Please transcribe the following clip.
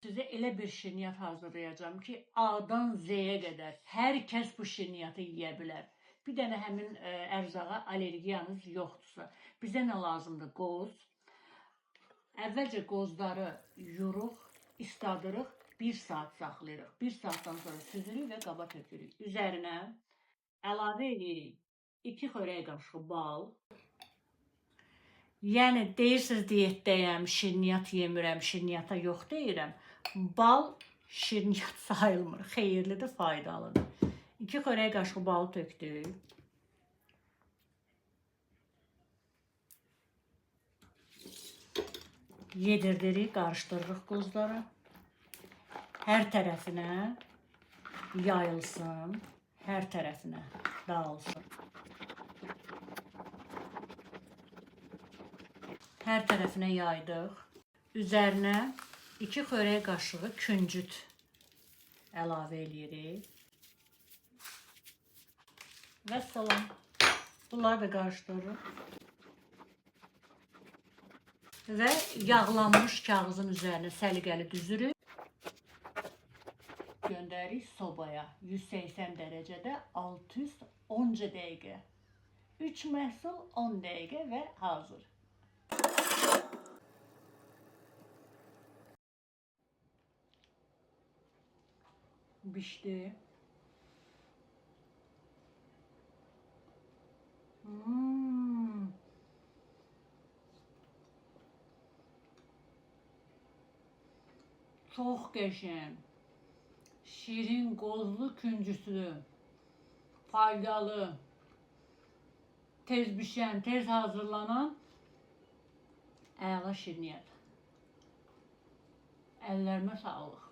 Sizə elə bir şirniyyat hazırlayacağım ki, A-dan Z-yə qədər hər kəs bu şirniyyatı yeyə bilər. Bir dənə həmin ərzağa allergiyanız yoxdursa. Bizə nə lazımdır? Qoz. Əvvəlcə qozları yuruq, isladırıq, 1 saat saxlayırıq. 1 saatdan sonra süzürük və qaba tökürük. Üzərinə əlavə edirik 2 xörək qaşığı bal. Yəni deyirsiniz diyetdəyəm, şirniyyat yemirəm, şirniyyata yox deyirəm. Bal şirniyyat sayılmır, xeyirlidir, faydalıdır. 2 xörək qaşığı balı tökdük. Yedirdirik, qarışdırırıq qozları. Hər tərəfinə yayılsın, hər tərəfinə dağılsın. Hər tərəfinə yaydıq. Üzərinə 2 xörək qaşığı küncüt əlavə edirik. Və salam. Bunları da qarışdırırıq. Və yağlanmış kağızın üzərinə səliqəli düzürük. Göndəririk sobaya 180 dərəcədə 610 dəqiqə. 3 məhsul 10 dəqiqə və hazır. Bişdi. Çox qəşəng, şirin, qozlu, küncüslü, faydalı, tez bişən, tez hazırlanan əla şirniyyat. Əllərimə sağlıq.